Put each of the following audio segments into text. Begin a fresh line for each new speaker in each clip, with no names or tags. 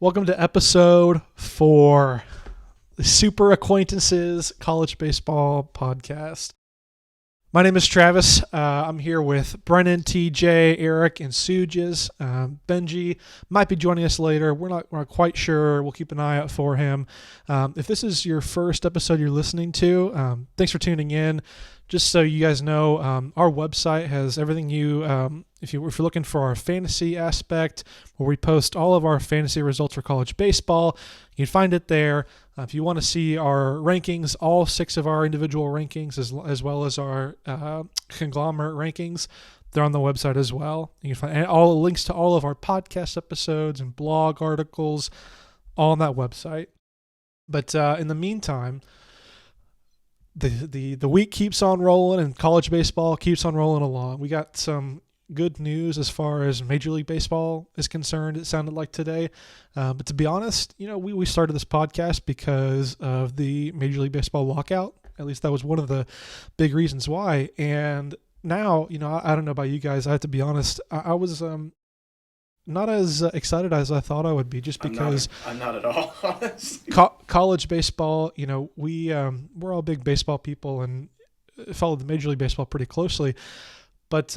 Welcome to episode 4, the Super Acquaintances College Baseball Podcast. My name is Travis. I'm here with Brennan, TJ, Eric, and Suges. Benji might be joining us later. We're not quite sure. We'll keep an eye out for him. If this is your first episode you're listening to, thanks for tuning in. Just so you guys know, our website has everything if you're looking for our fantasy aspect, where we post all of our fantasy results for college baseball, you can find it there. If you want to see our rankings, all 6 of our individual rankings, as well as our conglomerate rankings, they're on the website as well. You can find all the links to all of our podcast episodes and blog articles, all on that website. But in the meantime, the week keeps on rolling and college baseball keeps on rolling along. We got some good news as far as Major League Baseball is concerned, it sounded like today. But to be honest, we started this podcast because of the Major League Baseball lockout. At least that was one of the big reasons why. And now, I don't know about you guys. I have to be honest. I was not as excited as I thought I would be, just because
I'm not at all, honestly.
College baseball, we're all big baseball people and follow the Major League Baseball pretty closely. But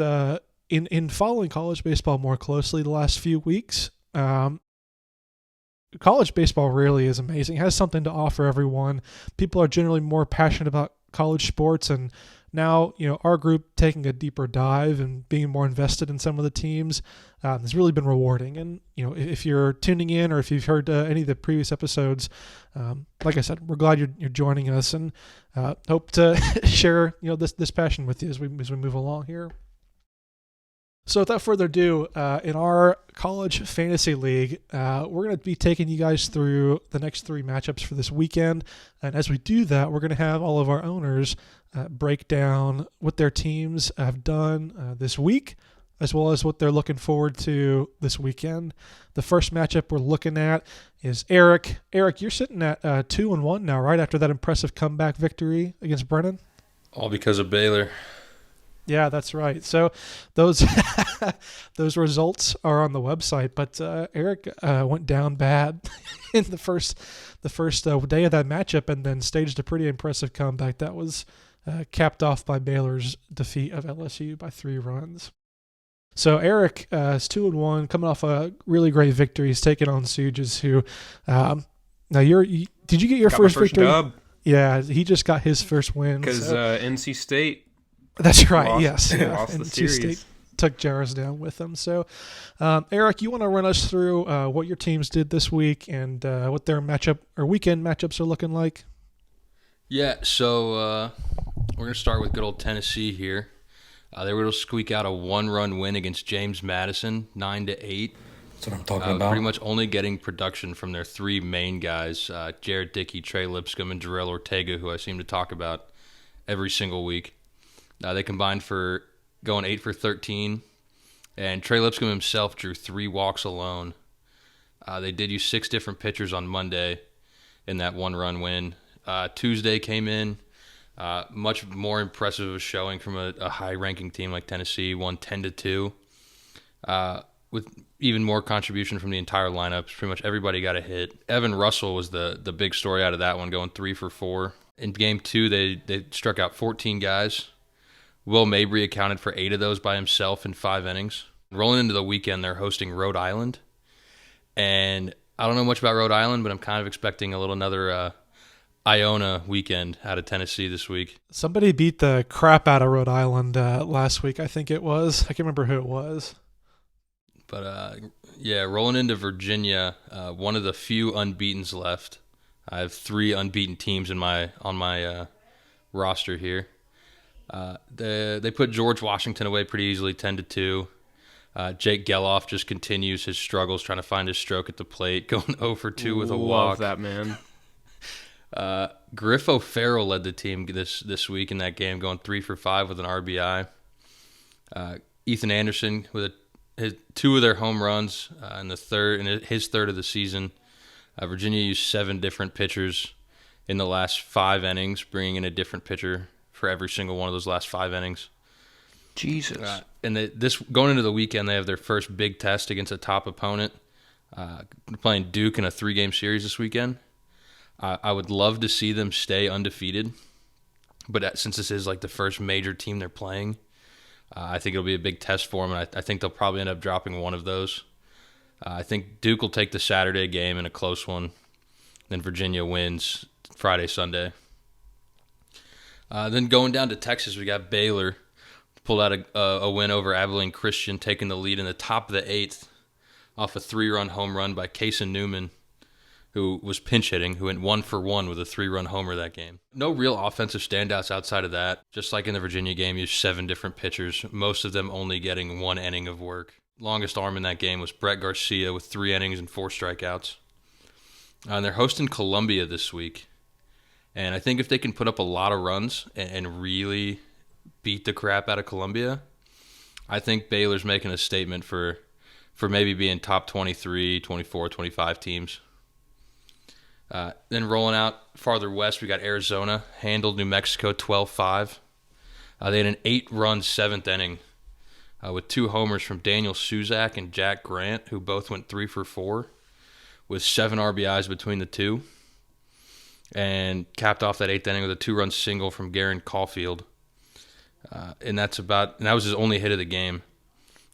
in following college baseball more closely the last few weeks, college baseball really is amazing. It has something to offer everyone. People are generally more passionate about college sports, and now, our group taking a deeper dive and being more invested in some of the teams has really been rewarding. And, if you're tuning in or if you've heard any of the previous episodes, like I said, we're glad you're joining us, and hope to share, this passion with you as we move along here. So without further ado, in our college fantasy league, we're going to be taking you guys through the next 3 matchups for this weekend. And as we do that, we're going to have all of our owners break down what their teams have done this week, as well as what they're looking forward to this weekend. The first matchup we're looking at is Eric. Eric, you're sitting at 2-1 now, right, after that impressive comeback victory against Brennan?
All because of Baylor.
Yeah, that's right. So those those results are on the website, but Eric went down bad in the first day of that matchup, and then staged a pretty impressive comeback that was capped off by Baylor's defeat of LSU by 3 runs. So Eric is 2-1, coming off a really great victory. He's taking on Suges, who now did you get your first victory?
Dub.
Yeah, he just got his first win
because NC State.
That's right. Yes.
Lost the series.
State took Jarvis down with them. So, Eric, you want to run us through what your teams did this week and what their matchup or weekend matchups are looking like?
Yeah. So we're gonna start with good old Tennessee here. They were able to squeak out a 1-run win against James Madison, 9-8.
That's what I'm talking about.
Pretty much only getting production from their 3 main guys: Jared Dickey, Trey Lipscomb, and Jarrell Ortega, who I seem to talk about every single week. They combined for going 8 for 13, and Trey Lipscomb himself drew 3 walks alone. They did use 6 different pitchers on Monday in that 1-run win. Tuesday came in, much more impressive of a showing from a high-ranking team like Tennessee, won 10-2, with even more contribution from the entire lineup. Pretty much everybody got a hit. Evan Russell was the big story out of that one, going 3 for 4. In Game 2, they struck out 14 guys. Will Mabry accounted for 8 of those by himself in 5 innings. Rolling into the weekend, they're hosting Rhode Island. And I don't know much about Rhode Island, but I'm kind of expecting another Iona weekend out of Tennessee this week.
Somebody beat the crap out of Rhode Island last week, I think it was. I can't remember who it was.
But, rolling into Virginia, one of the few unbeatens left. I have 3 unbeaten teams on my roster here. They put George Washington away pretty easily, 10-2. Jake Geloff just continues his struggles trying to find his stroke at the plate, going 0 for 2 with a walk.
Love that, man.
Griff O'Farrell led the team this week in that game, going 3 for 5 with an RBI. Ethan Anderson with his 2 of their home runs in his third of the season. Virginia used 7 different pitchers in the last 5 innings, bringing in a different pitcher for every single one of those last 5 innings.
Jesus.
And this going into the weekend, they have their first big test against a top opponent. We're playing Duke in a 3-game series this weekend. I would love to see them stay undefeated, but since this is like the first major team they're playing, I think it'll be a big test for them, and I think they'll probably end up dropping one of those. I think Duke will take the Saturday game in a close one. Then Virginia wins Friday, Sunday. Then going down to Texas, we got Baylor. Pulled out a win over Abilene Christian, taking the lead in the top of the 8th off a 3-run home run by Kason Newman, who was pinch hitting, who went 1-for-1 with a 3-run homer that game. No real offensive standouts outside of that. Just like in the Virginia game, used 7 different pitchers, most of them only getting 1 inning of work. Longest arm in that game was Brett Garcia with 3 innings and 4 strikeouts. And they're hosting Columbia this week. And I think if they can put up a lot of runs and really beat the crap out of Columbia, I think Baylor's making a statement for maybe being top 23, 24, 25 teams. Then rolling out farther west, we got Arizona, handled New Mexico 12-5. They had an 8-run 7th inning with 2 homers from Daniel Suzak and Jack Grant, who both went 3-for-4, with 7 RBIs between the two. And capped off that 8th inning with a 2-run single from Garen Caulfield. And that was his only hit of the game,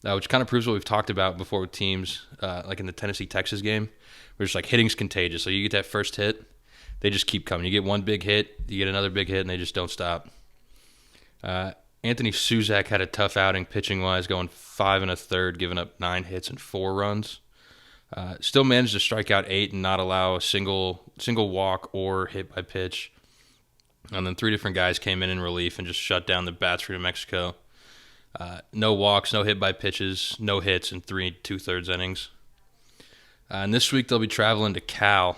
which kind of proves what we've talked about before with teams, like in the Tennessee-Texas game, where it's like hitting's contagious. So you get that first hit, they just keep coming. You get one big hit, you get another big hit, and they just don't stop. Anthony Suzak had a tough outing pitching-wise, going 5 1/3, giving up 9 hits and 4 runs. Still managed to strike out 8 and not allow a single walk or hit by pitch. And then 3 different guys came in relief and just shut down the bats for New Mexico. No walks, no hit by pitches, no hits in 3 2/3 innings. And this week they'll be traveling to Cal.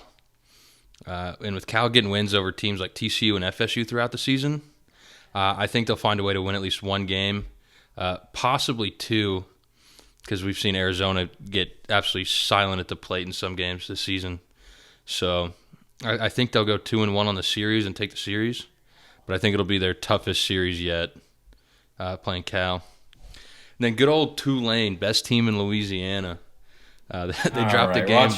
And with Cal getting wins over teams like TCU and FSU throughout the season, I think they'll find a way to win at least 1 game, possibly 2, because we've seen Arizona get absolutely silent at the plate in some games this season. So I think they'll go 2-1 on the series and take the series, but I think it'll be their toughest series yet, playing Cal. And then good old Tulane, best team in Louisiana. They dropped the game.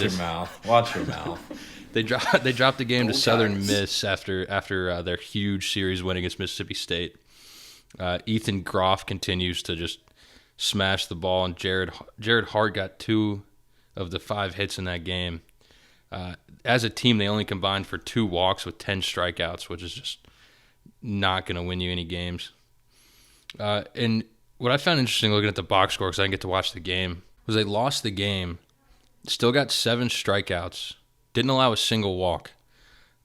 Watch your mouth.
They dropped the game to Southern Miss after their huge series win against Mississippi State. Ethan Groff continues to just smash the ball, and Jared Hart got 2 of the 5 hits in that game. As a team, they only combined for 2 walks with 10 strikeouts, which is just not going to win you any games. And what I found interesting looking at the box score, because I didn't get to watch the game, was they lost the game, still got 7 strikeouts, didn't allow a single walk,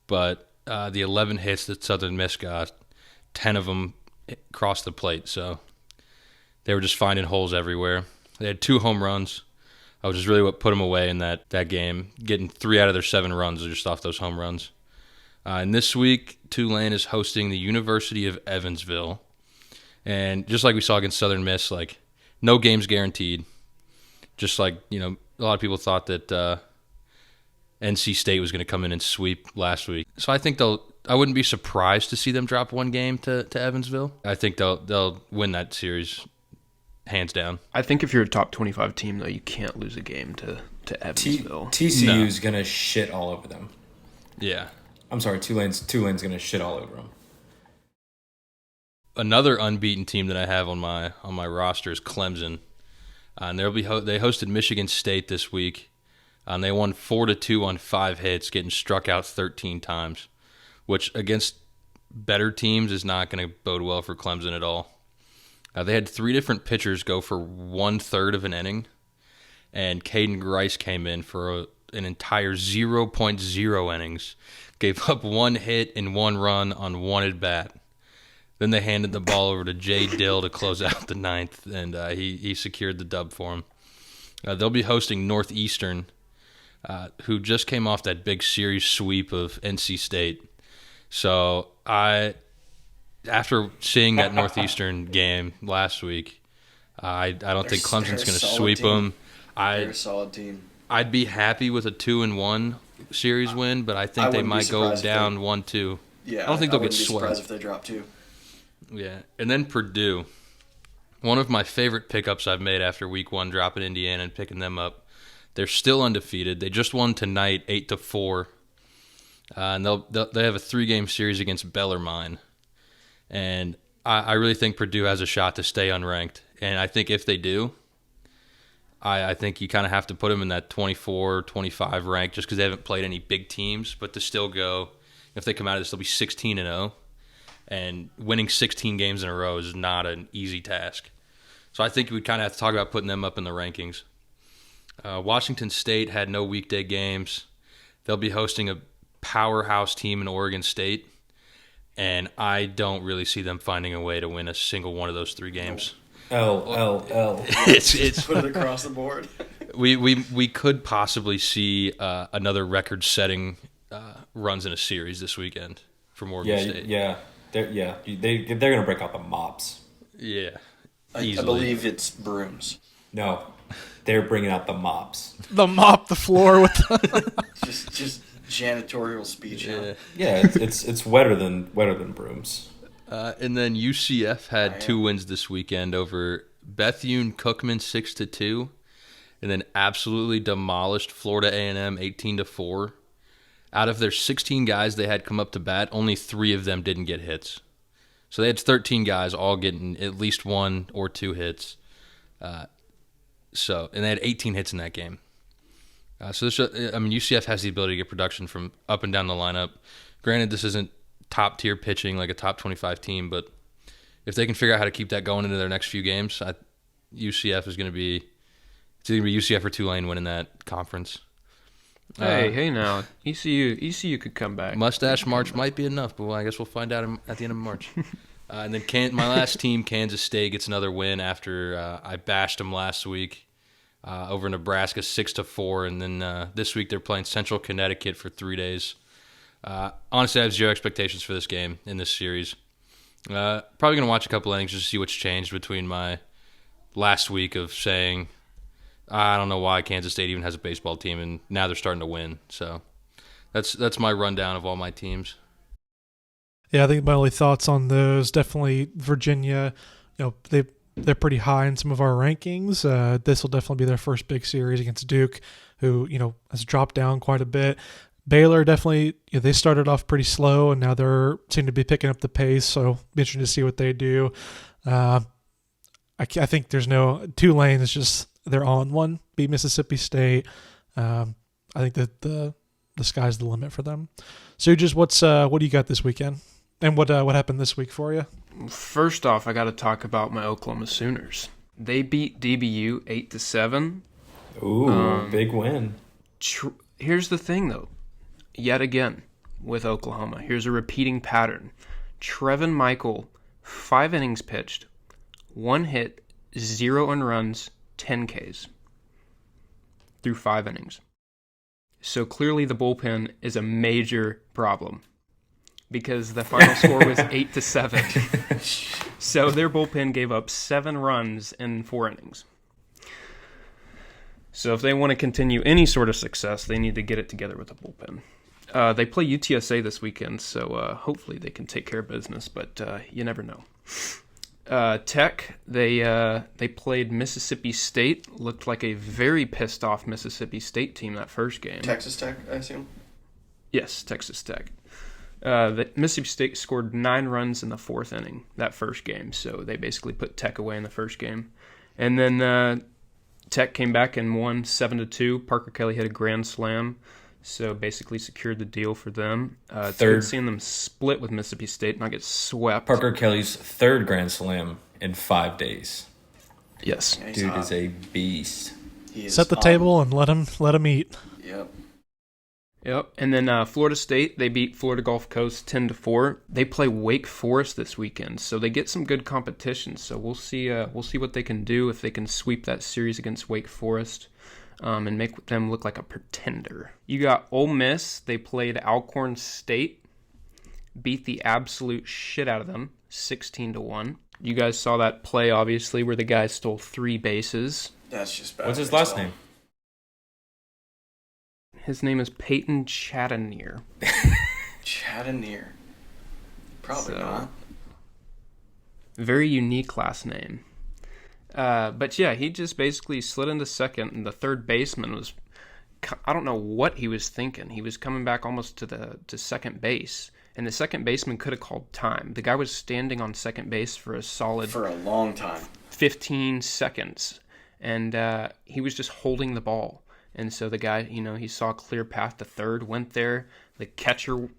but the 11 hits that Southern Miss got, 10 of them crossed the plate, so they were just finding holes everywhere. They had 2 home runs, which is really what put them away in that game, getting 3 out of their 7 runs just off those home runs. And this week, Tulane is hosting the University of Evansville. And just like we saw against Southern Miss, like, no game's guaranteed. Just like, a lot of people thought that NC State was going to come in and sweep last week. So I think I wouldn't be surprised to see them drop 1 game to Evansville. I think they'll win that series hands down.
I think if you're a top 25 team, though, you can't lose a game to Evansville.
TCU's going to shit all over them.
Yeah.
I'm sorry, Tulane's going to shit all over them.
Another unbeaten team that I have on my roster is Clemson. And they hosted Michigan State this week. And they won 4-2 on 5 hits, getting struck out 13 times, which against better teams is not going to bode well for Clemson at all. They had 3 different pitchers go for 1/3 of an inning, and Caden Grice came in for an entire 0.0 innings, gave up 1 hit and 1 run on 1 at bat. Then they handed the ball over to Jay Dill to close out the 9th, and he secured the dub for him. They'll be hosting Northeastern, who just came off that big series sweep of NC State. So after seeing that Northeastern game last week, I don't think Clemson's going to sweep them.
They're a solid team.
I'd be happy with a 2-1 series win, but I think they might go down 1-2.
Yeah,
I don't think they'll get
swept. I wouldn't be surprised
swept.
if they drop 2.
Yeah, and then Purdue. One of my favorite pickups I've made after week 1, dropping Indiana and picking them up. They're still undefeated. They just won tonight, 8-4, and they have a 3-game series against Bellarmine. And I really think Purdue has a shot to stay unranked. And I think if they do, I think you kind of have to put them in that 24, 25 rank just because they haven't played any big teams. But to still go, if they come out of this, they'll be 16-0. And winning 16 games in a row is not an easy task. So I think we kind of have to talk about putting them up in the rankings. Washington State had no weekday games. They'll be hosting a powerhouse team in Oregon State. And I don't really see them finding a way to win a single one of those 3 games.
L.
It's
Put it across the board.
we could possibly see another record-setting runs in a series this weekend from Oregon State.
They're going to break out the mops.
Yeah,
I believe it's brooms.
No, they're bringing out the mops.
The mop the floor with the
Just janitorial speech.
Yeah.
Yeah, it's wetter than brooms.
And then UCF had 2 wins this weekend over Bethune Cookman 6-2, and then absolutely demolished Florida A&M 18-4. Out of their 16 guys they had come up to bat, only 3 of them didn't get hits. So they had 13 guys all getting at least 1 or 2 hits. And they had 18 hits in that game. UCF has the ability to get production from up and down the lineup. Granted, this isn't top-tier pitching like a top 25 team, but if they can figure out how to keep that going into their next few games, UCF is going to be UCF or Tulane winning that conference.
Hey now, ECU could come back.
Mustache March might be enough, but I guess we'll find out at the end of March. And then my last team, Kansas State, gets another win after I bashed them last week over Nebraska 6-4, and then this week they're playing Central Connecticut for 3 days. Honestly, I have 0 expectations for this game in this series. Probably going to watch a couple innings just to see what's changed between my last week of saying I don't know why Kansas State even has a baseball team, and now they're starting to win. So that's my rundown of all my teams.
Yeah, I think my only thoughts on those, definitely Virginia, they're pretty high in some of our rankings. This will definitely be their first big series against Duke, who, has dropped down quite a bit. Baylor definitely, they started off pretty slow, and now they're seem to be picking up the pace, so be interesting to see what they do. I think there's Tulane is just, they're on one, beat Mississippi State. I think that the sky's the limit for them. Suges, what do you got this weekend? And what happened this week for you?
First off, I got to talk about my Oklahoma Sooners. They beat DBU 8-7.
Ooh, big win.
Here's the thing, though. Yet again, with Oklahoma, here's a repeating pattern. Trevin Michael, 5 innings pitched, 1 hit, 0 earned runs, 10 Ks through 5 innings. So clearly the bullpen is a major problem because the final score was 8-7. So their bullpen gave up 7 runs in 4 innings. So if they want to continue any sort of success, they need to get it together with the bullpen. They play UTSA this weekend, so hopefully they can take care of business, but you never know. Tech, they played Mississippi State. Looked like a very pissed off Mississippi State team that first game.
Texas Tech, I assume?
Yes, Texas Tech. The Mississippi State scored 9 runs in the 4th inning that first game, so they basically put Tech away in the first game. And then Tech came back and won 7-2. Parker Kelly hit a grand slam, so basically secured the deal for them. It's good seeing them split with Mississippi State, not get swept.
Parker Kelly's 3rd grand slam in 5 days.
Yes.
Yeah,
Dude is a beast.
Set the table and let him eat.
Yep. And then Florida State, they beat Florida Gulf Coast 10-4. They play Wake Forest this weekend, so they get some good competition. So we'll see what they can do if they can sweep that series against Wake Forest. And make them look like a pretender. You got Ole Miss. They played Alcorn State, beat the absolute shit out of them, 16-1. You guys saw that play, obviously, where the guy stole 3 bases.
That's just bad.
What's his last name?
His name is Peyton Chatanier.
Chatanier. Probably not.
Very unique last name. But yeah, he just basically slid into second, and the third baseman was I don't know what he was thinking. He was coming back almost to second base, and the second baseman could have called time. The guy was standing on second base for a
long time,
15 seconds, and he was just holding the ball. And so the guy, he saw a clear path to third, went there. The catcher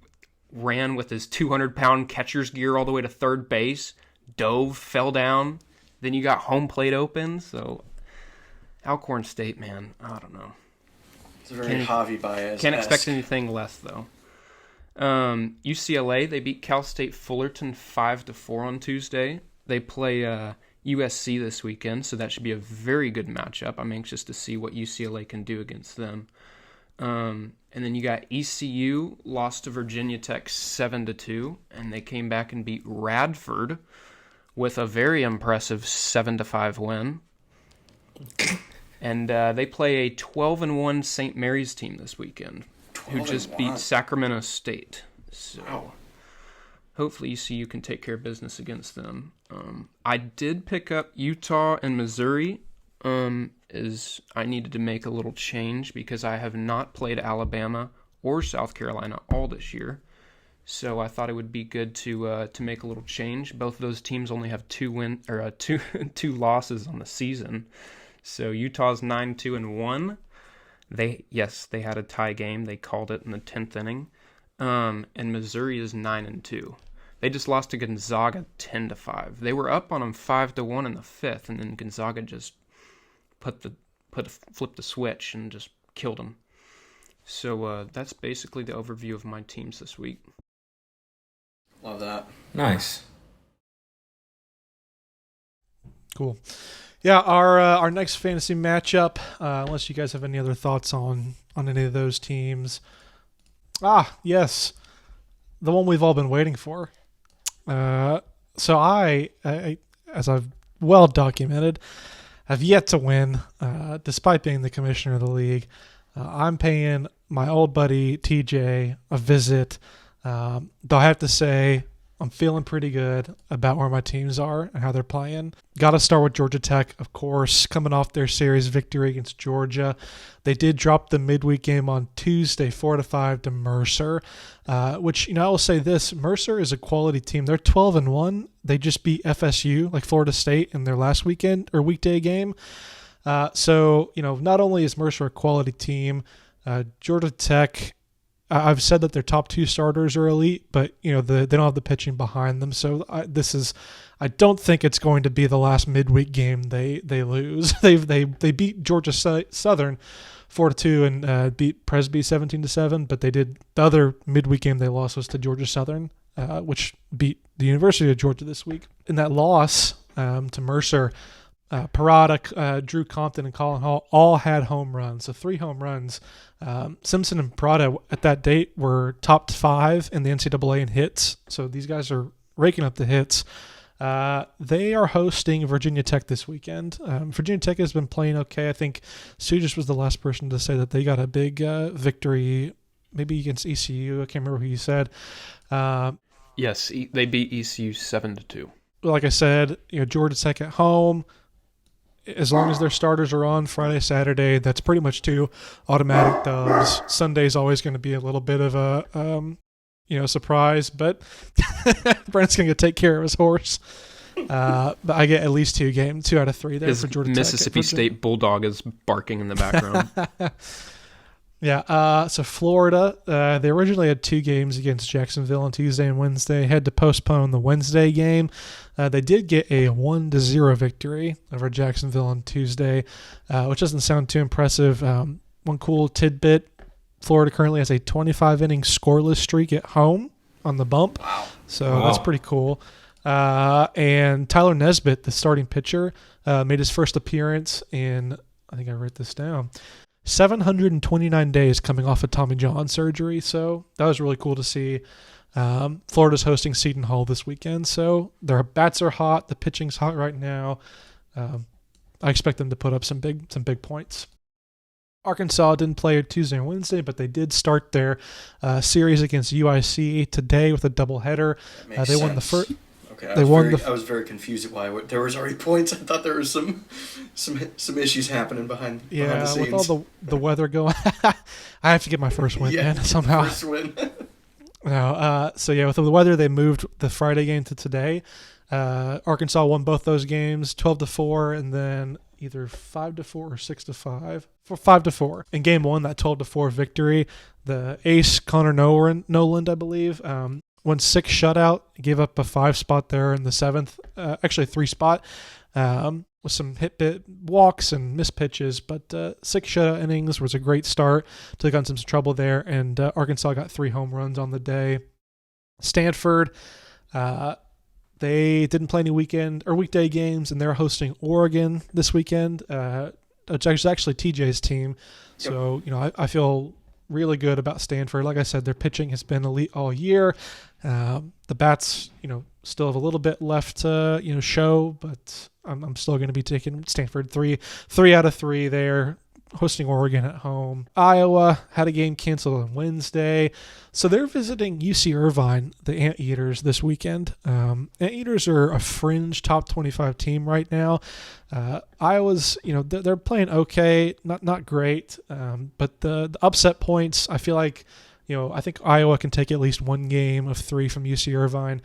ran with his 200-pound catcher's gear all the way to third base, dove, fell down. Then you got home plate open. So Alcorn State, man, I don't know.
It's very Javi Baez.
Can't expect anything less, though. UCLA, they beat Cal State Fullerton 5-4 on Tuesday. They play USC this weekend, so that should be a very good matchup. I'm anxious to see what UCLA can do against them. And then you got ECU lost to Virginia Tech 7-2, and they came back and beat Radford with a very impressive 7-5 win. And they play a 12-1 St. Mary's team this weekend, who just beat Sacramento State. So hopefully ECU can take care of business against them. I did pick up Utah and Missouri. Is I needed to make a little change because I have not played Alabama or South Carolina all this year. So I thought it would be good to make a little change. Both of those teams only have two two losses on the season. So Utah's 9-2-1. They had a tie game. They called it in the 10th inning. And Missouri is 9-2. They just lost to Gonzaga 10-5. They were up on them 5-1 in the 5th, and then Gonzaga just flipped the switch and just killed them. So that's basically the overview of my teams this week.
Love that.
Nice.
Cool. Yeah, our next fantasy matchup, unless you guys have any other thoughts on any of those teams. Yes, the one we've all been waiting for. So I, as I've well documented, have yet to win, despite being the commissioner of the league. I'm paying my old buddy TJ a visit. Though I have to say, I'm feeling pretty good about where my teams are and how they're playing. Got to start with Georgia Tech, of course, coming off their series victory against Georgia. They did drop the midweek game on Tuesday, 4-5 to Mercer, which, I will say this, Mercer is a quality team. They're 12-1. They just beat FSU, like Florida State, in their last weekend or weekday game. So, not only is Mercer a quality team, Georgia Tech, I've said that their top two starters are elite, but they don't have the pitching behind them. So I don't think it's going to be the last midweek game they lose. They beat Georgia Southern 4-2 and beat Presby 17-7, but the other midweek game they lost was to Georgia Southern, which beat the University of Georgia this week. In that loss to Mercer, Parada, Drew Compton, and Colin Hall all had home runs, so 3 home runs. Simpson and Parada at that date were top 5 in the NCAA in hits, so these guys are raking up the hits. They are hosting Virginia Tech this weekend. Virginia Tech has been playing okay. I think Suges was the last person to say that they got a big victory, maybe against ECU. I can't remember who you said.
Yes, they beat ECU 7-2.
Like I said, Georgia Tech at home. As long as their starters are on Friday, Saturday, that's pretty much 2 automatic dubs. Sunday's always going to be a little bit of a surprise, but Brent's going to take care of his horse. But I get at least 2 out of 3 there for Georgia Tech.
Mississippi State Bulldog is barking in the background.
Yeah, so Florida, they originally had 2 games against Jacksonville on Tuesday and Wednesday. Had to postpone the Wednesday game. They did get a 1-0 victory over Jacksonville on Tuesday, which doesn't sound too impressive. One cool tidbit, Florida currently has a 25-inning scoreless streak at home on the bump.
Wow.
So that's pretty cool. And Tyler Nesbitt, the starting pitcher, made his first appearance in, I think I wrote this down, 729 days coming off of Tommy John surgery. So that was really cool to see. Florida's hosting Seton Hall this weekend. So their bats are hot. The pitching's hot right now. I expect them to put up some big points. Arkansas didn't play Tuesday and Wednesday, but they did start their series against UIC today with a doubleheader. They won the first.
Okay,
They won
I was very confused at why there was already points. I thought there was some issues happening behind the scenes.
With all the weather going, I have to get my first win in somehow.
First win.
No, with the weather, they moved the Friday game to today. Arkansas won both those games, 12-4, and then either 5-4 or 6-5 for 5-4. In game one, that 12-4 victory, the ace Connor Noland, I believe, won 6 shutout, gave up a 5 spot there in the 7th, actually 3 spot, with some hit walks and missed pitches, but 6 shutout innings was a great start. Took on some trouble there, and Arkansas got 3 home runs on the day. Stanford, they didn't play any weekend or weekday games, and they're hosting Oregon this weekend. Which is actually TJ's team. So, I feel really good about Stanford. Like I said, their pitching has been elite all year. The bats, still have a little bit left to, show, but I'm still going to be taking Stanford 3 out of 3 there. Hosting Oregon at home. Iowa had a game canceled on Wednesday. So they're visiting UC Irvine, the Anteaters, this weekend. Anteaters are a fringe top 25 team right now. Iowa's, they're playing okay, not great. But the upset points, I feel like, I think Iowa can take at least 1 game of 3 from UC Irvine.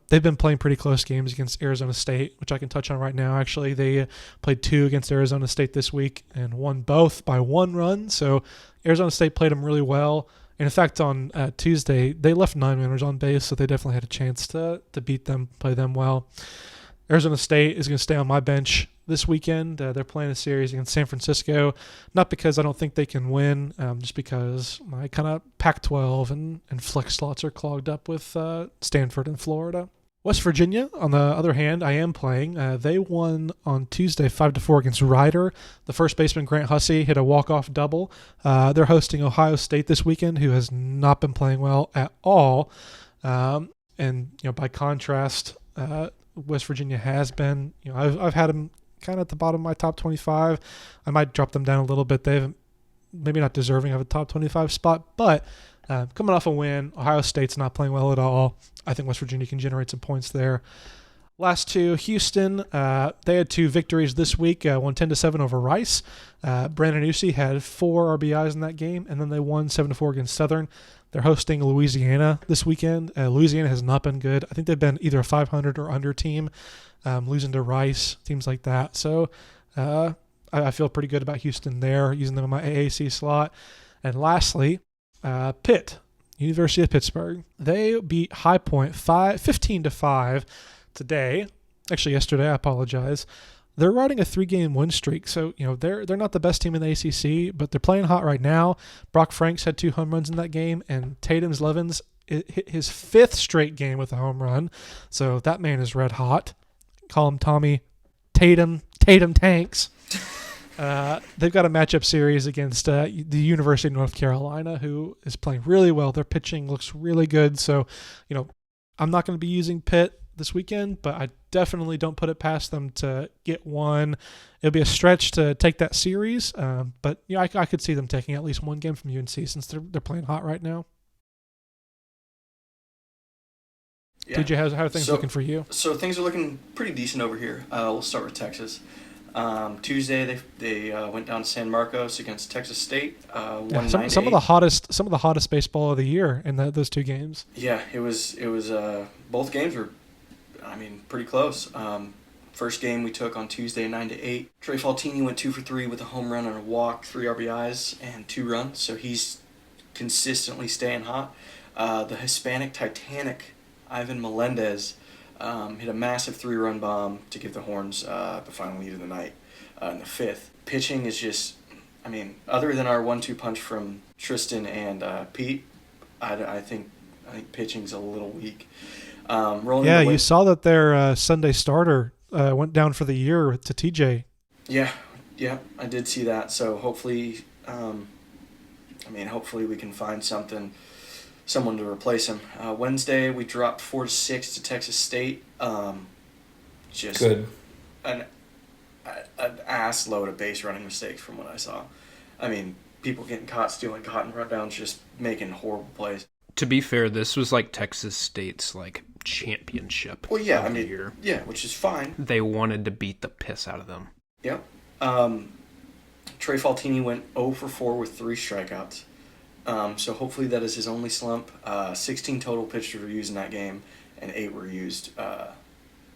They've been playing pretty close games against Arizona State, which I can touch on right now. Actually, they played 2 against Arizona State this week and won both by 1 run. So Arizona State played them really well. And in fact, on Tuesday, they left 9 runners on base, so they definitely had a chance to beat them, play them well. Arizona State is going to stay on my bench this weekend. They're playing a series against San Francisco, not because I don't think they can win, just because my kind of Pac-12 and flex slots are clogged up with Stanford and Florida. West Virginia, on the other hand, I am playing. They won on Tuesday 5-4 against Rider. The first baseman, Grant Hussey, hit a walk-off double. They're hosting Ohio State this weekend, who has not been playing well at all. By contrast, West Virginia has been. I've had them kind of at the bottom of my top 25. I might drop them down a little bit. They've maybe not deserving of a top 25 spot, but coming off a win, Ohio State's not playing well at all. I think West Virginia can generate some points there. Last 2, Houston, they had 2 victories this week, won 10-7 over Rice. Brandon Usi had 4 RBIs in that game, and then they won 7-4 against Southern. They're hosting Louisiana this weekend. Louisiana has not been good. I think they've been either a 500 or under team, losing to Rice, teams like that. So I feel pretty good about Houston there, using them in my AAC slot. And lastly, Pitt, University of Pittsburgh. They beat High Point 15-5 today. Actually, yesterday, I apologize. They're riding a 3-game win streak, so they're not the best team in the ACC, but they're playing hot right now. Brock Franks had 2 home runs in that game, and Tatum Levens hit his 5th straight game with a home run, so that man is red hot. Call him Tommy Tatum Tanks. They've got a matchup series against the University of North Carolina, who is playing really well. Their pitching looks really good, so I'm not going to be using Pitt this weekend, but I definitely don't put it past them to get one. It'll be a stretch to take that series, but I could see them taking at least 1 game from UNC since they're playing hot right now.
Yeah.
TJ, how are things looking for you?
So things are looking pretty decent over here. We'll start with Texas. Tuesday they went down to San Marcos against Texas State.
Some of the hottest baseball of the year in those 2 games.
Yeah, it was both games were, pretty close. First game we took on Tuesday 9-8. Trey Faltini went 2 for 3 with a home run and a walk, 3 RBIs and 2 runs. So he's consistently staying hot. The Hispanic Titanic Ivan Melendez hit a massive 3-run bomb to give the Horns the final lead of the night in the 5th. Pitching is just, other than our 1-2 punch from Tristan and Pete, I think pitching's a little weak.
You saw that their Sunday starter went down for the year to TJ.
Yeah, I did see that. So hopefully, hopefully we can find someone to replace him. Wednesday we dropped 4-6 to Texas State. Just
good.
An ass load of base running mistakes from what I saw. People getting caught stealing cotton rundowns, just making horrible plays.
To be fair, this was like Texas State's championship.
Well, yeah,
of
I
the
mean,
year.
yeah, which is fine.
They wanted to beat the piss out of them.
Yep. Trey Faltini went 0 for 4 with 3 strikeouts. So hopefully that is his only slump. 16 total pitches were used in that game, and 8 were used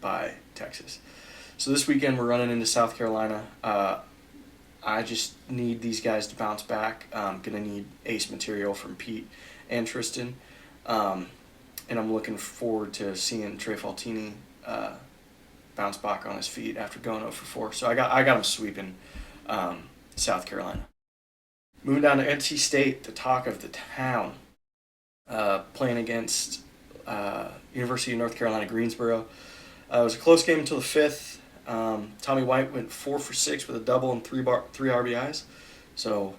by Texas. So this weekend we're running into South Carolina. I just need these guys to bounce back. I'm going to need ace material from Pete and Tristan. And I'm looking forward to seeing Trey Faltini bounce back on his feet after going 0 for 4. So I got him sweeping South Carolina. Moving down to NC State, the talk of the town, playing against University of North Carolina, Greensboro. It was a close game until the 5th. Tommy White went 4 for 6 with a double and 3 RBIs. So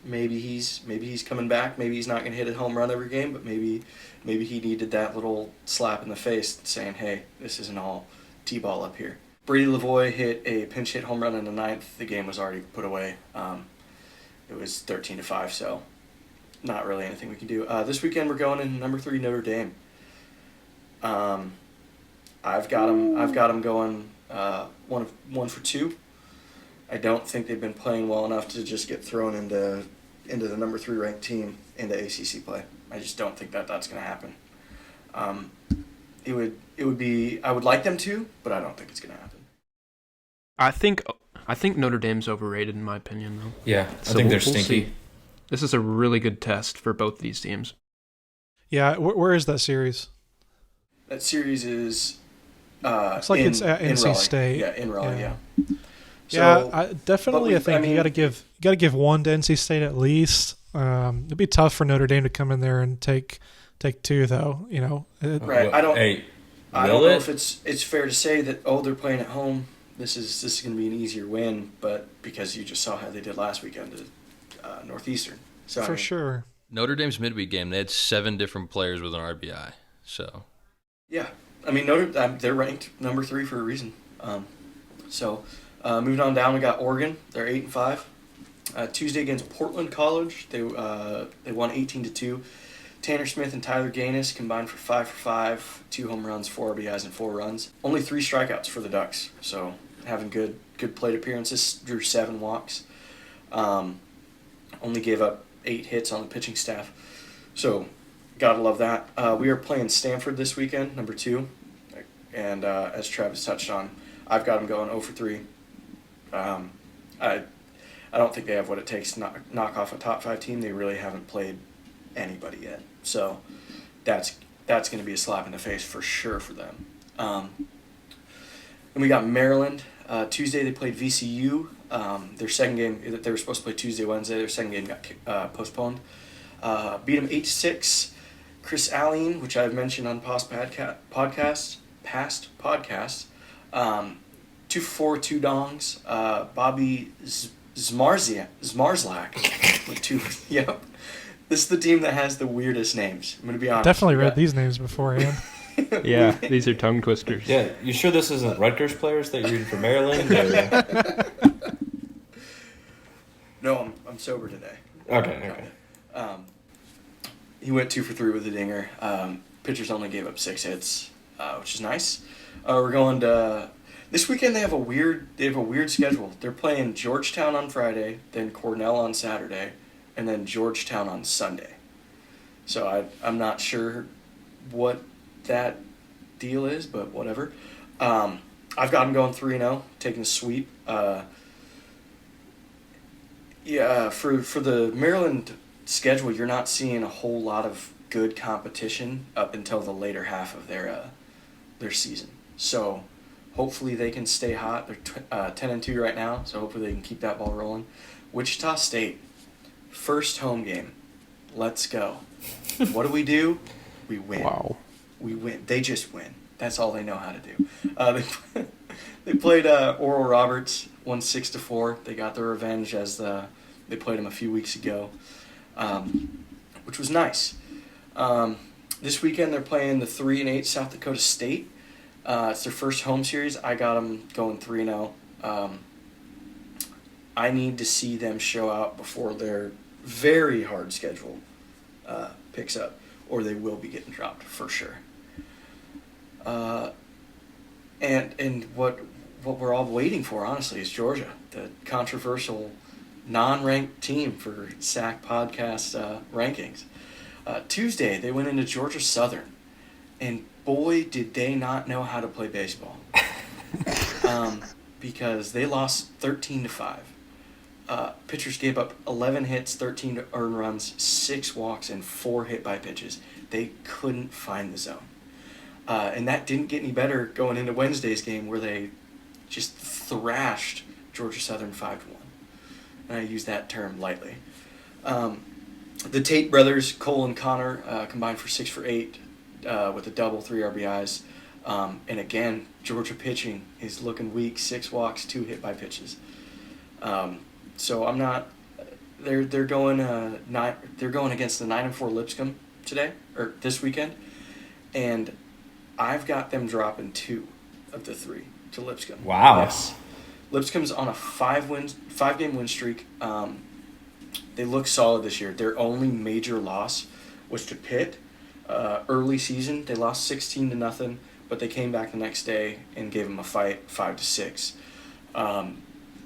maybe he's coming back. Maybe he's not going to hit a home run every game, but maybe he needed that little slap in the face saying, hey, this isn't all T-ball up here. Brady Lavoie hit a pinch hit home run in the 9th. The game was already put away. It was 13-5, so not really anything we can do. This weekend we're going in number 3 Notre Dame. I've got them going 1 for 2. I don't think they've been playing well enough to just get thrown into the number 3 ranked team into ACC play. I just don't think that's going to happen. It would be, I would like them to, but I don't think it's going to happen.
I think Notre Dame's overrated in my opinion, though.
Yeah, I
So
think they're
we'll
stinky.
see. This is a really good test for both these teams.
Yeah, where is that series?
That series is
It's like it's at
in
NC
Raleigh.
State.
Yeah, in Raleigh,
Yeah.
yeah.
Yeah,
So,
I definitely.
but
I think you got to give one to NC State at least. It'd be tough for Notre Dame to come in there and take 2, though. You know,
Right,
Well,
I don't-
Hey,
I
will
don't know
it?
if it's fair to say that they're playing at home. This is going to be an easier win, but because you just saw how they did last weekend at Northeastern. So
for sure.
Notre Dame's midweek game, they had 7 different players with an RBI. So
Yeah, I mean they're ranked number 3 for a reason. Moving on down, we got Oregon. They're 8-5. Tuesday against Portland College, they won 18-2. Tanner Smith and Tyler Gaines combined for 5 for 5, 2 home runs, 4 RBIs, and 4 runs. Only 3 strikeouts for the Ducks, so having good plate appearances. Drew 7 walks. Only gave up 8 hits on the pitching staff, so gotta love that. We are playing Stanford this weekend, number 2, and as Travis touched on, I've got them going 0 for 3. I don't think they have what it takes to knock off a top 5 team. They really haven't played anybody yet. So that's going to be a slap in the face for sure for them. And we got Maryland. Tuesday they played VCU. Their second game, they were supposed to play Tuesday, Wednesday. Their second game got postponed. Beat them 8-6. Chris Allen, which I've mentioned on past podcasts. 2 for 4, 2 dongs. Bobby Zmarzlak with 2. Yep. This is the team that has the weirdest names. I'm going to be honest.
Definitely read these names beforehand.
Yeah, these are tongue twisters.
Yeah, you sure this isn't Rutgers players that you're reading for Maryland? Or?
No, I'm sober today.
Okay.
He went 2 for 3 with a dinger. Pitchers only gave up 6 hits, which is nice. We're going to this weekend. They have a weird schedule. They're playing Georgetown on Friday, then Cornell on Saturday, and then Georgetown on Sunday. So I'm not sure what that deal is, but whatever. I've got them going 3-0, taking a sweep. For the Maryland schedule, you're not seeing a whole lot of good competition up until the later half of their season. So hopefully they can stay hot. They're 10-2 right now, so hopefully they can keep that ball rolling. Wichita State, first home game. Let's go. What do? We win.
Wow.
We win. They just win. That's all they know how to do. They played Oral Roberts, won 6-4. They got their revenge as they played them a few weeks ago, which was nice. This weekend they're playing the 3-8 South Dakota State. It's their first home series. I got them going 3-0. I need to see them show out before their very hard schedule picks up, or they will be getting dropped for sure. And what we're all waiting for, honestly, is Georgia, the controversial non-ranked team for SAC podcast rankings. Tuesday, they went into Georgia Southern, and boy, did they not know how to play baseball. Because they lost 13-5. Pitchers gave up 11 hits, 13 earned runs, 6 walks, and 4 hit by pitches. They couldn't find the zone. And that didn't get any better going into Wednesday's game, where they just thrashed Georgia Southern 5-1. And I use that term lightly. The Tate brothers, Cole and Connor, combined for 6 for 8 with a double, 3 RBIs. And again, Georgia pitching is looking weak. 6 walks, 2 hit by pitches. So I'm not. They're going against the 9-4 Lipscomb today or this weekend, and I've got them dropping 2 of the 3 to Lipscomb.
Wow.
Yes. Lipscomb's on a 5-game win streak. They look solid this year. Their only major loss was to Pitt. Early season, they lost 16-0, but they came back the next day and gave them a fight, 5-6.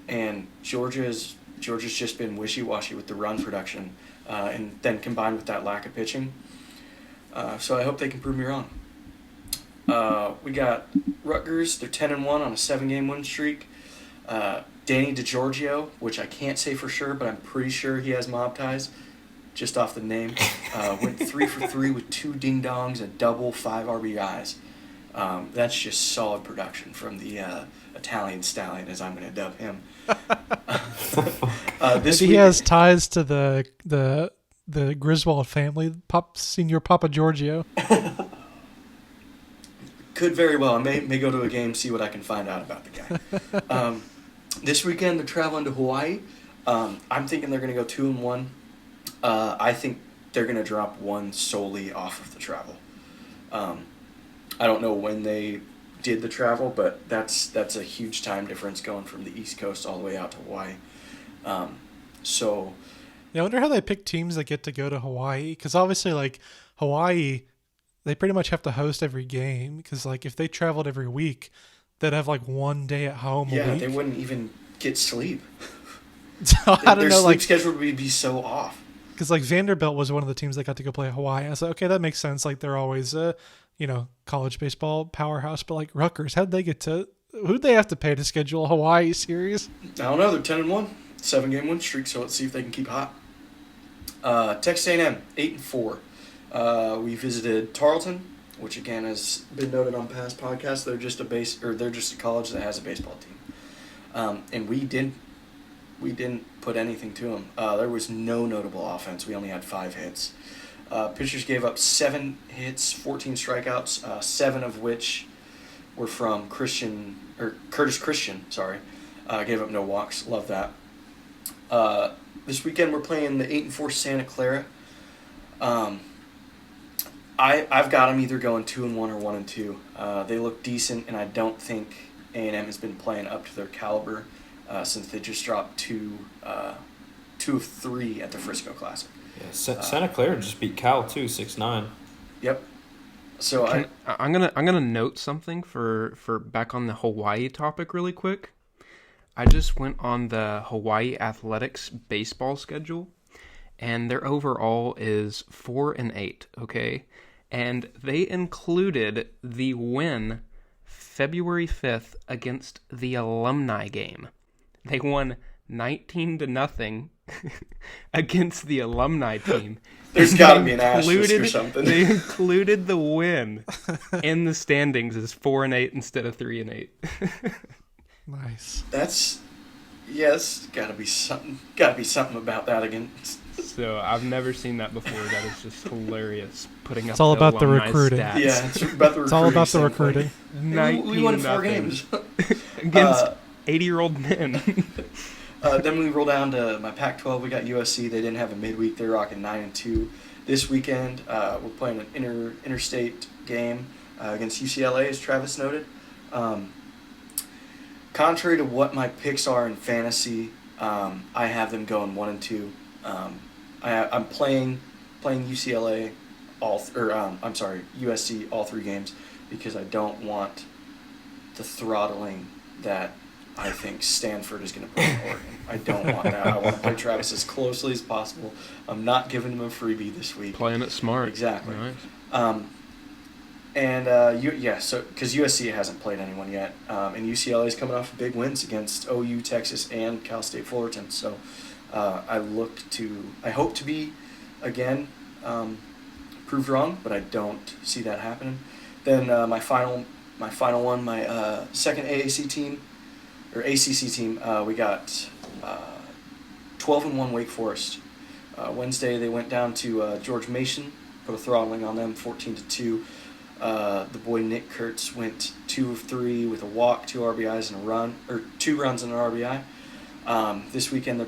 And Georgia's just been wishy-washy with the run production, and then combined with that lack of pitching. So I hope they can prove me wrong. We got Rutgers. They're 10-1 on a 7-game win streak. Danny DiGiorgio, which I can't say for sure, but I'm pretty sure he has mob ties, just off the name. Went 3 for 3 with 2 ding-dongs, a double, 5 RBIs. That's just solid production from the Italian stallion, as I'm going to dub him.
He has ties to the Griswold family, Senior Papa Giorgio.
Could very well. I may go to a game, see what I can find out about the guy. This weekend, they're traveling to Hawaii. I'm thinking they're going to go 2-1. I think they're going to drop 1 solely off of the travel. I don't know when they did the travel, but that's a huge time difference going from the East Coast all the way out to Hawaii. So,
I wonder how they pick teams that get to go to Hawaii, because obviously, like, Hawaii, they pretty much have to host every game, because, like, if they traveled every week, they'd have, like, 1 day at home a week.
They wouldn't even get sleep.
So, I don't know,
their
like,
sleep schedule would be so off.
Because, like, Vanderbilt was one of the teams that got to go play Hawaii. And I was like, okay, that makes sense. Like, they're always college baseball powerhouse. But, like, Rutgers, how'd they get to – who'd they have to pay to schedule a Hawaii series?
I don't know. They're 10-1. 7-game win streak, so let's see if they can keep hot. Texas A&M, 8-4. We visited Tarleton, which, again, has been noted on past podcasts. They're just a college that has a baseball team. And we didn't put anything to them. There was no notable offense. We only had 5 hits. Pitchers gave up 7 hits, 14 strikeouts, 7 of which were from Curtis Christian. Gave up no walks. Love that. This weekend we're playing the 8-4 Santa Clara. I've got them either going 2-1 or 1-2. They look decent, and I don't think A&M has been playing up to their caliber since they just dropped 2 of 3 at the Frisco Classic.
Yeah, Santa Clara just beat Cal too, 6-9.
Yep. So
I'm gonna note something for back on the Hawaii topic really quick. I just went on the Hawaii Athletics baseball schedule, and their overall is 4-8. Okay, and they included the win February 5th against the alumni game. They won 19-0 against the alumni team.
There's got to be an asterisk or something.
They included the win in the standings as 4-8 instead of 3-8.
Nice.
That's got to be something. Got to be something about that again.
So I've never seen that before. That is just hilarious. Putting up.
It's all about the recruiting.
Stats.
Yeah, it's about the recruiting.
It's all about the recruiting.
We won 4 games
against 80-year-old men.
Then we roll down to my Pac-12. We got USC. They didn't have a midweek. They're rocking 9-2. This weekend, we're playing an interstate game against UCLA, as Travis noted. Contrary to what my picks are in fantasy, I have them going 1-2. I'm playing UCLA USC all 3 games. because I don't want the throttling that I think Stanford is going to put on Oregon. I don't want that. I want to play Travis as closely as possible. I'm not giving him a freebie this week.
Playing it smart.
Exactly.
Nice.
So because USC hasn't played anyone yet, and UCLA is coming off big wins against OU, Texas, and Cal State Fullerton. So I hope to be again proved wrong, but I don't see that happening. Then my final one, my second ACC team, we got 12-1 Wake Forest. Wednesday they went down to George Mason, put a throttling on them, 14-2. The boy Nick Kurtz went 2 of 3 with a walk, 2 RBIs and a run, or 2 runs and an RBI. This weekend they're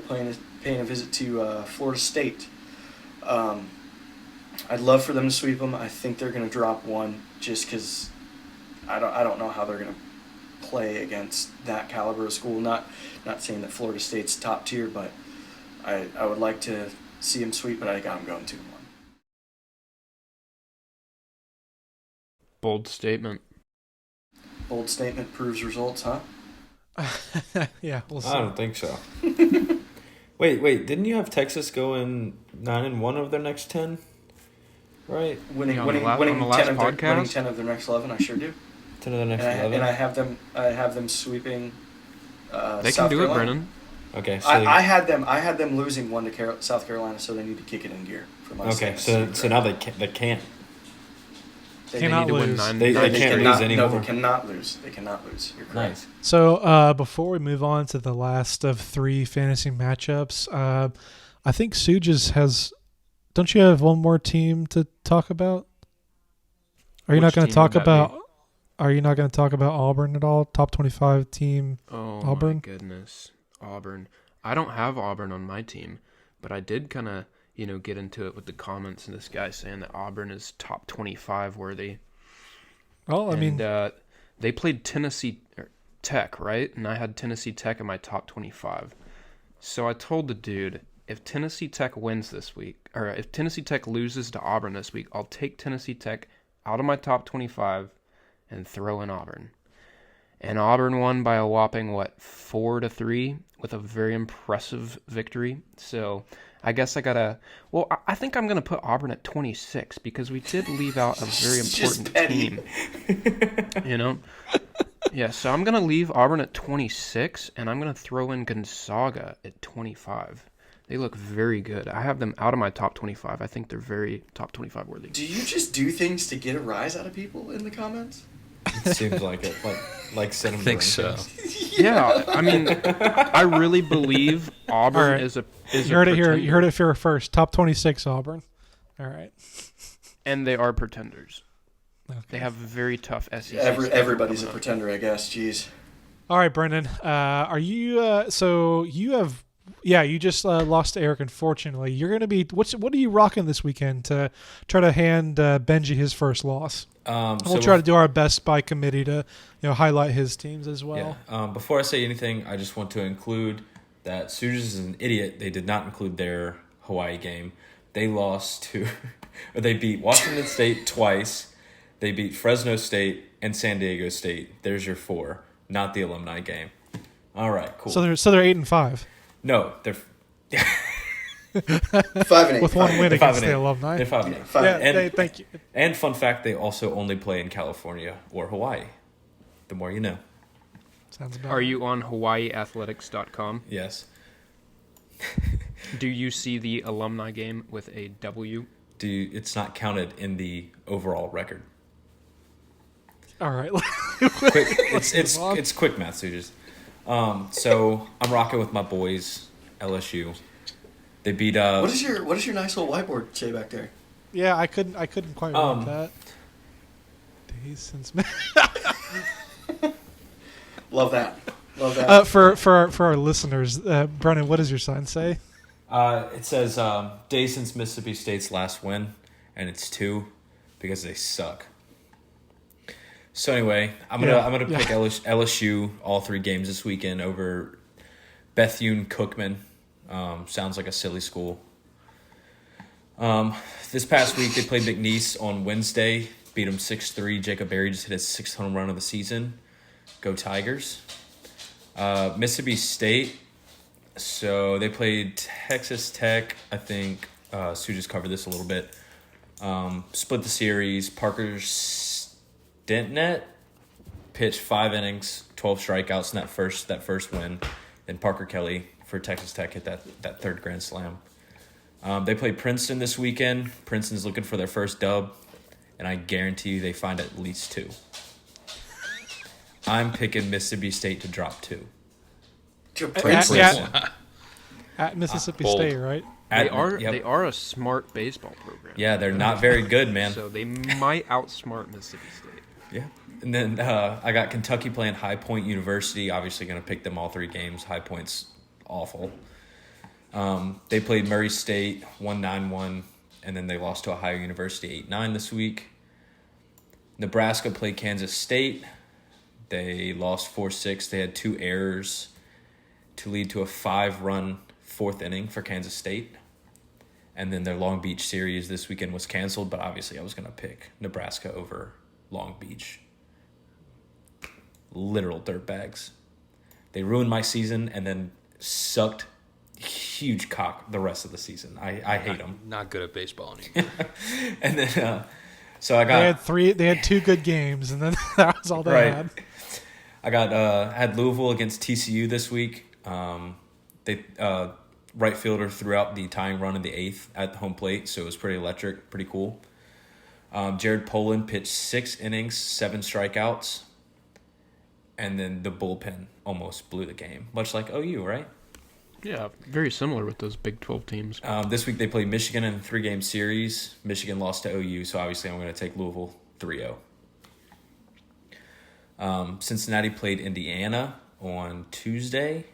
paying a visit to Florida State. I'd love for them to sweep them. I think they're going to drop one just because I don't know how they're going to play against that caliber of school. Not saying that Florida State's top tier, but I would like to see them sweep, but I got them going 2-1.
Bold statement.
Bold statement proves results, huh?
Yeah, we'll see.
I don't think so. Wait, didn't you have Texas go in 9-1 of their next 10? Right?
Winning 10 of their next 11, I sure do.
10 of their next 11?
And I have them sweeping
They
South
can do
Carolina.
it, Brennan.
Okay, so
I had them losing 1 to South Carolina, so they need to kick it in gear for my
so now they can't.
They
Cannot
need to win
lose.
9.
They
they
can't
cannot,
lose anymore.
No, they cannot lose. They cannot lose. You're correct.
Nice.
So before we move on to the last of 3 fantasy matchups, I think Suges has. Don't you have one more team to talk about? Are you
Which
not going to
team
talk
would that
about?
be?
Are you not going to talk about Auburn at all? Top 25 team.
Oh,
Auburn?
my goodness. Auburn. I don't have Auburn on my team, but I did kind of, get into it with the comments and this guy saying that Auburn is top 25 worthy.
Well, I mean,
they played Tennessee Tech, right? And I had Tennessee Tech in my top 25. So I told the dude, if Tennessee Tech wins this week, or if Tennessee Tech loses to Auburn this week, I'll take Tennessee Tech out of my top 25 and throw in Auburn. And Auburn won by a whopping, 4-3 with a very impressive victory. So I guess I think I'm going to put Auburn at 26 because we did leave out a very important team. Yeah, so I'm going to leave Auburn at 26, and I'm going to throw in Gonzaga at 25. They look very good. I have them out of my top 25. I think they're very top 25 worthy.
Do you just do things to get a rise out of people in the comments?
It seems like it. Like send them
I think so.
Yeah, I mean, I really believe Auburn
right.
is a
you heard it here.
pretender.
You heard it here first. Top 26 Auburn. All right.
And they are pretenders.
Okay.
They have a very tough SEC.
Everybody's a
schedule
pretender, I guess. Jeez.
All right, Brendan. Are you? So you have. Yeah, you just lost to Eric. Unfortunately, you're going to be. What are you rocking this weekend to try to hand Benji his first loss? We'll try to do our best by committee to highlight his teams as well.
Yeah. Before I say anything, I just want to include that Suges is an idiot. They did not include their Hawaii game. They lost to, or they beat Washington State twice. They beat Fresno State and San Diego State. There's your 4, not the alumni game. All right, cool.
So they're 8-5.
No, they're
5-8
with one win
They're
against
5-8.
the alumni.
They're 5-8.
Yeah, thank you.
And fun fact, they also only play in California or Hawaii. The more you know.
Sounds about.
Are you on HawaiiAthletics.com?
Yes.
Do you see the alumni game with a W?
It's not counted in the overall record.
All right.
Quick, it's quick math, Suges. So I'm rocking with my boys, LSU. They beat
What does your nice little whiteboard say back there?
Yeah, I couldn't quite read that. Days since.
Love that.
For our listeners, Brennan, what does your sign say?
It says days since Mississippi State's last win, and it's 2 because they suck. So anyway, I'm gonna pick LSU all 3 games this weekend over Bethune-Cookman. Sounds like a silly school. This past week they played McNeese on Wednesday, beat them 6-3. Jacob Berry just hit his 6th home run of the season. Go Tigers. Mississippi State. So they played Texas Tech. I think Suges covered this a little bit. Split the series. Parker Stentnet pitched 5 innings, 12 strikeouts in that first win. Then Parker Kelly for Texas Tech hit that third grand slam. They play Princeton this weekend. Princeton's looking for their first dub, and I guarantee you they find at least 2. I'm picking Mississippi State to drop 2.
At Mississippi
bold.
State, right?
They are a smart baseball program.
Yeah, they're not very good, man.
So they might outsmart Mississippi State.
Yeah. And then I got Kentucky playing High Point University. Obviously going to pick them all 3 games. High Point's awful. They played Murray State 1-9-1, and then they lost to Ohio University 8-9 this week. Nebraska played Kansas State. They lost 4-6. They had 2 errors to lead to a 5-run 4th inning for Kansas State. And then their Long Beach series this weekend was canceled, but obviously I was going to pick Nebraska over Long Beach. Literal dirtbags. They ruined my season and then sucked huge cock the rest of the season. I hate them.
Not good at baseball anymore.
And then, so I got...
They had 2 good games, and then that was all they had.
I had Louisville against TCU this week. They right fielder threw out the tying run in the 8th at the home plate, so it was pretty electric, pretty cool. Jared Poland pitched 6 innings, 7 strikeouts, and then the bullpen almost blew the game, much like OU, right?
Yeah, very similar with those Big 12 teams.
This week they played Michigan in a 3-game series. Michigan lost to OU, so obviously I'm going to take Louisville 3-0. Cincinnati played Indiana on Tuesday.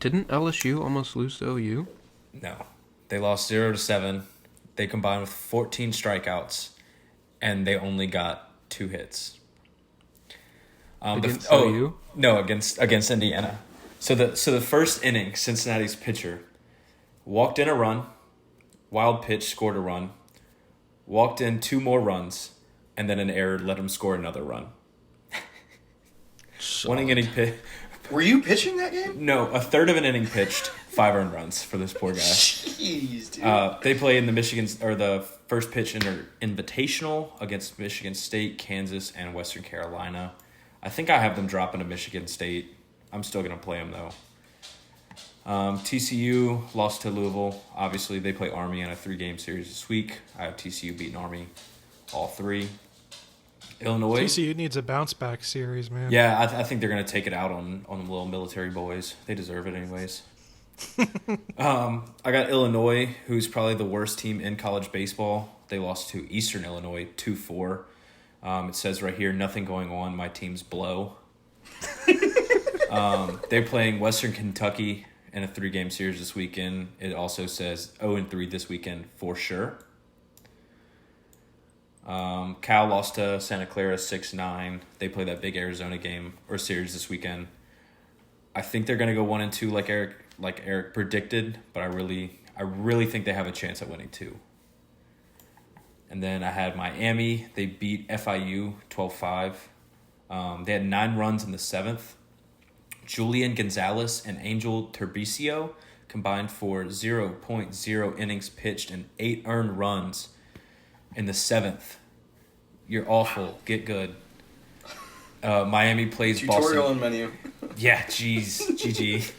Didn't LSU almost lose to OU?
No. They lost 0-7. They combined with 14 strikeouts, and they only got 2 hits.
Against OU?
No, against Indiana. So the first inning, Cincinnati's pitcher walked in a run, wild pitch, scored a run, walked in 2 more runs, and then an error let him score another run. One inning pitch.
Were you pitching that game?
No, a third of an inning pitched, 5 earned runs for this poor guy.
Jeez, dude.
They play in the first pitch invitational against Michigan State, Kansas, and Western Carolina. I think I have them dropping to Michigan State. I'm still going to play them, though. TCU lost to Louisville. Obviously, they play Army in a 3-game series this week. I have TCU beating Army all 3. Illinois.
TCU needs a bounce-back series, man.
Yeah, I think they're going to take it out on them little military boys. They deserve it anyways. I got Illinois, who's probably the worst team in college baseball. They lost to Eastern Illinois 2-4. It says right here, nothing going on. My team's blow. They're playing Western Kentucky in a 3-game series this weekend. It also says 0-3 this weekend for sure. Cal lost to Santa Clara 6-9. They play that big Arizona game or series this weekend. I think they're going to go 1-2 like Eric predicted, but I really think they have a chance at winning 2. And then I had Miami. They beat FIU 12-5. They had 9 runs in the 7th. Julian Gonzalez and Angel Turbicio combined for 0.0 innings pitched and 8 earned runs in the 7th. You're awful. Get good. Miami plays
Tutorial
Boston.
and menu.
Yeah, jeez. GG.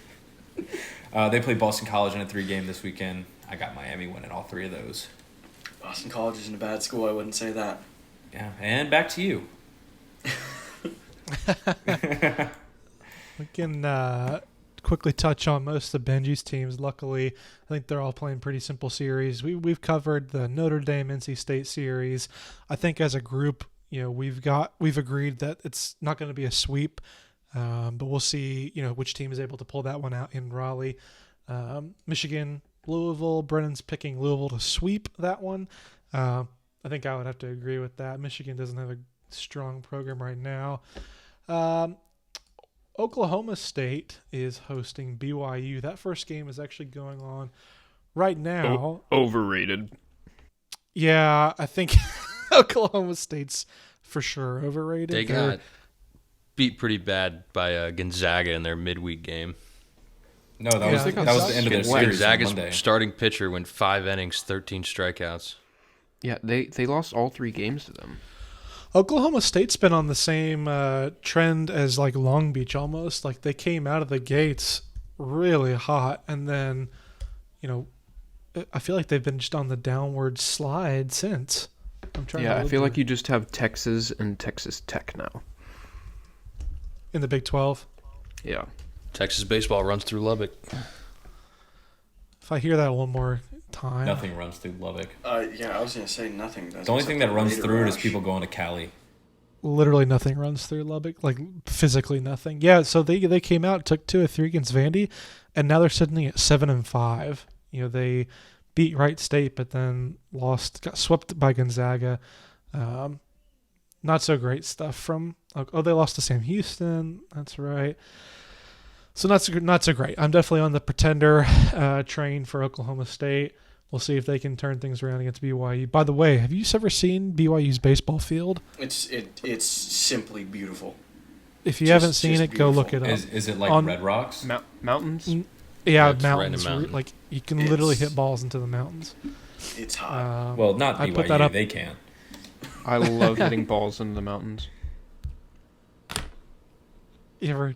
They play Boston College in a 3-game this weekend. I got Miami winning all 3 of those.
Boston College isn't a bad school. I wouldn't say that.
Yeah, and back to you.
We can quickly touch on most of Benji's teams. Luckily, I think they're all playing pretty simple series. We've covered the Notre Dame NC State series. I think as a group, we've agreed that it's not going to be a sweep, but we'll see which team is able to pull that one out in Raleigh. Michigan, Louisville. Brennan's picking Louisville to sweep that one. I think I would have to agree with that. Michigan doesn't have a strong program right now. Oklahoma State is hosting BYU. That first game is actually going on right now,
Overrated.
yeah, I think Oklahoma State's for sure overrated.
They got beat pretty bad by Gonzaga in their midweek game.
No, that was the end of their series on
Gonzaga's
Monday.
starting pitcher went 5 innings, 13 strikeouts.
Yeah, they lost all 3 games to them.
Oklahoma State's been on the same trend as like Long Beach almost. Like they came out of the gates really hot, and then, I feel like they've been just on the downward slide since.
I feel like you just have Texas and Texas Tech now.
In the Big 12?
Yeah.
Texas baseball runs through Lubbock.
If I hear that one more time.
Nothing runs through Lubbock.
Yeah, I was going to say nothing does.
The only thing that runs through it is people going to Cali.
Literally nothing runs through Lubbock, like physically nothing. Yeah, so they came out, took 2 or 3 against Vandy, and now they're sitting at 7-5. They beat Wright State, but then got swept by Gonzaga. Not so great stuff from. They lost to Sam Houston. That's right. So not so great. I'm definitely on the pretender train for Oklahoma State. We'll see if they can turn things around against BYU. By the way, have you ever seen BYU's baseball field?
It's simply beautiful.
If you haven't seen it, go look it up.
Is it like Red Rocks?
Mountains?
Yeah,
It's right in the
mountains.
mountain.
Like you can literally hit balls into the mountains.
It's hot.
Well, not
I
BYU.
put that up.
They can't.
I love hitting balls into the mountains.
You ever?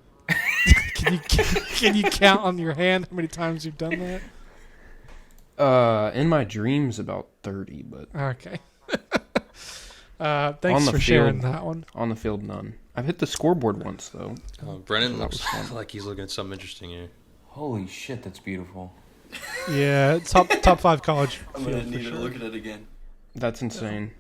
Can you count on your hand how many times you've done that?
In my dreams, about 30, but
Okay. Thanks
the
for sharing
field.
that one.
on the field, none. I've hit the scoreboard once, though.
Brennan
So that
looks
was fun.
like he's looking at something interesting here.
Holy shit, that's beautiful.
Yeah, top 5 college.
I'm going to
field for
need to
sure.
look at it again.
That's insane.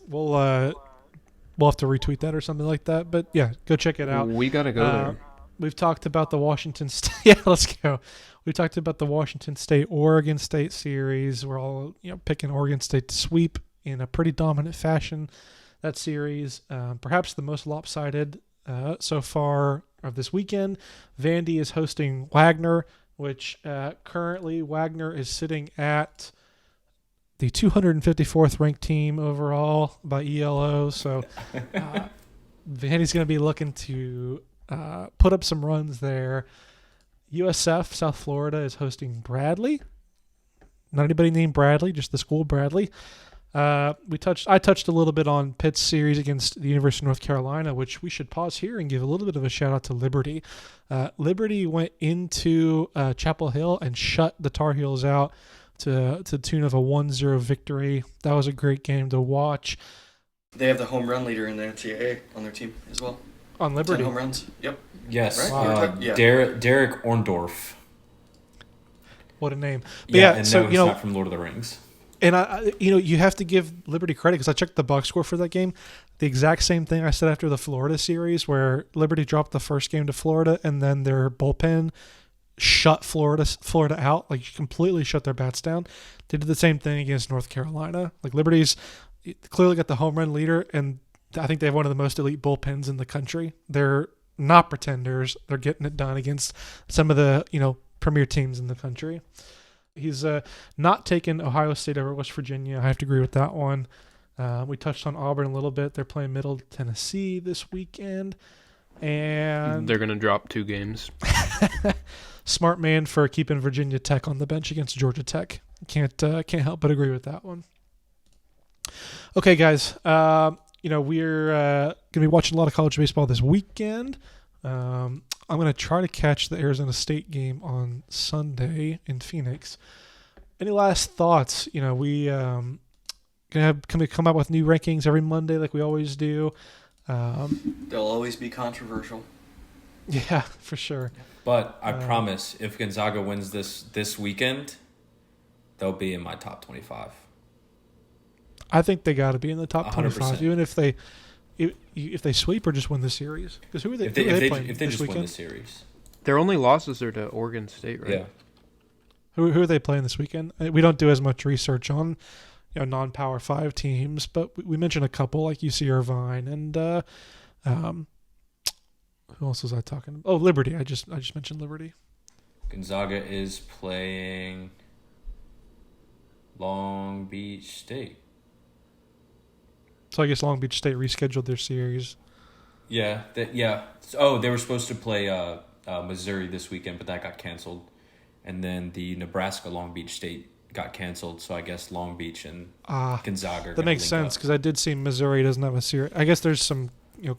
We'll have to retweet that or something like that. But yeah, go check it out.
We gotta go there.
We've talked about the Washington State. Yeah, let's go. We talked about the Washington State Oregon State series. We're all picking Oregon State to sweep in a pretty dominant fashion. That series, perhaps the most lopsided so far of this weekend. Vandy is hosting Wagner, which currently Wagner is sitting at the 254th ranked team overall by ELO. So Vandy's going to be looking to put up some runs there. USF, South Florida, is hosting Bradley. Not anybody named Bradley, just the school Bradley. I touched a little bit on Pitt's series against the University of North Carolina, which we should pause here and give a little bit of a shout out to Liberty. Liberty went into Chapel Hill and shut the Tar Heels out to the tune of a 1-0 victory. That was a great game to watch.
They have the home run leader in the NCAA on their team as well.
On
10
Liberty.
home runs. Yep.
Yes.
Right? Yeah.
Derek Orndorff.
What a name. But
And
so
no, he's not from Lord of the Rings.
And you have to give Liberty credit because I checked the box score for that game. The exact same thing I said after the Florida series, where Liberty dropped the first game to Florida, and then their bullpen shut Florida out, like completely shut their bats down. They did the same thing against North Carolina. Like Liberty's clearly got the home run leader, and I think they have one of the most elite bullpens in the country. They're not pretenders. They're getting it done against some of the premier teams in the country. He's not taken Ohio State over West Virginia. I have to agree with that one. We touched on Auburn a little bit. They're playing Middle Tennessee this weekend. And
They're going to drop 2 games.
smart man for keeping Virginia Tech on the bench against Georgia Tech. Can't help but agree with that one. Okay, guys. We're going to be watching a lot of college baseball this weekend. I'm going to try to catch the Arizona State game on Sunday in Phoenix. Any last thoughts? We going to come out with new rankings every Monday like we always do.
They'll always be controversial.
Yeah, for sure.
But I promise, if Gonzaga wins this weekend, they'll be in my top 25.
I think they got to be in the top 25,
100%.
even if they sweep or just win the series. Because who are they?
If
who are
they
playing this
just
weekend?
win the series.
Their only losses are to Oregon State, right?
Yeah.
Who are they playing this weekend? We don't do as much research on non-Power 5 teams, but we mentioned a couple like UC Irvine and who else was I talking about? Oh, Liberty. I just mentioned Liberty.
Gonzaga is playing Long Beach State.
So I guess Long Beach State rescheduled their series.
Yeah, they were supposed to play Missouri this weekend, but that got canceled. And then the Nebraska Long Beach State got canceled, so I guess Long Beach and Gonzaga.
That makes sense because I did see Missouri doesn't have a series. I guess there's some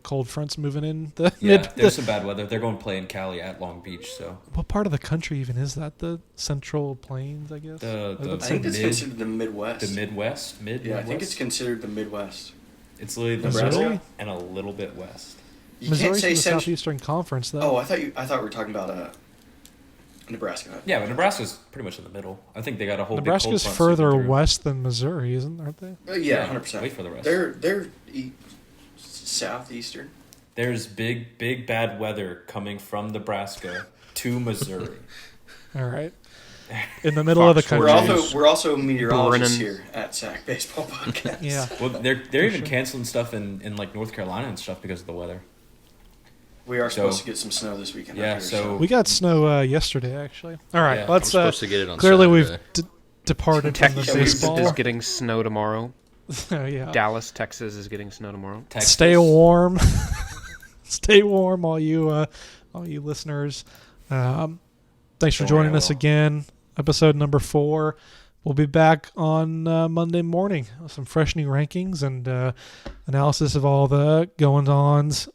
cold fronts moving in.
There's some bad weather. They're going to play in Cali at Long Beach. So
what part of the country even is that? The Central Plains, I guess.
I think it's considered the Midwest.
The Midwest.
I think it's considered the Midwest.
It's literally
Nebraska
and a little bit west.
You
Missouri's
can't say
in the Southeastern Conference, though.
Oh, I thought we were talking about Nebraska.
Yeah, but Nebraska's pretty much in the middle. I think they got a whole.
Nebraska's
big cold front
further
sweeping through.
west than Missouri, aren't they?
Yeah, 100%.
Way further west.
They're southeastern.
There's big bad weather coming from Nebraska to Missouri.
All right. In the middle of the country.
We're also meteorologists here at SAC Baseball Podcast.
Yeah.
Well, they're even canceling stuff in like North Carolina and stuff because of the weather.
We are supposed to get some snow this weekend.
Yeah,
here,
so
we got snow yesterday, actually. All right,
Yeah,
let's.
I'm supposed to get it on
clearly,
Saturday.
we've departed from the
Texas
baseball.
is getting snow tomorrow.
Oh, yeah.
Dallas, Texas is getting snow tomorrow.
Texas.
Stay warm. Stay warm, all you listeners. Thanks for joining us again. Episode number 4. We'll be back on Monday morning with some fresh new rankings and analysis of all the goings-ons.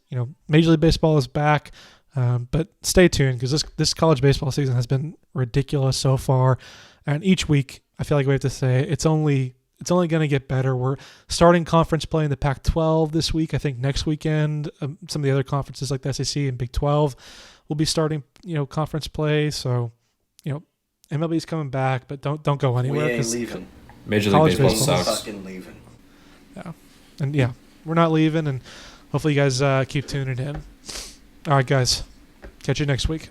Major League Baseball is back, but stay tuned because this college baseball season has been ridiculous so far. And each week, I feel like we have to say it's only going to get better. We're starting conference play in the Pac-12 this week. I think next weekend, some of the other conferences like the SEC and Big 12 will be starting, conference play. So, MLB's coming back, but don't go anywhere.
We ain't leaving.
Major League Baseball sucks.
Fucking leaving.
Yeah, and we're not leaving, and hopefully you guys keep tuning in. All right, guys, catch you next week.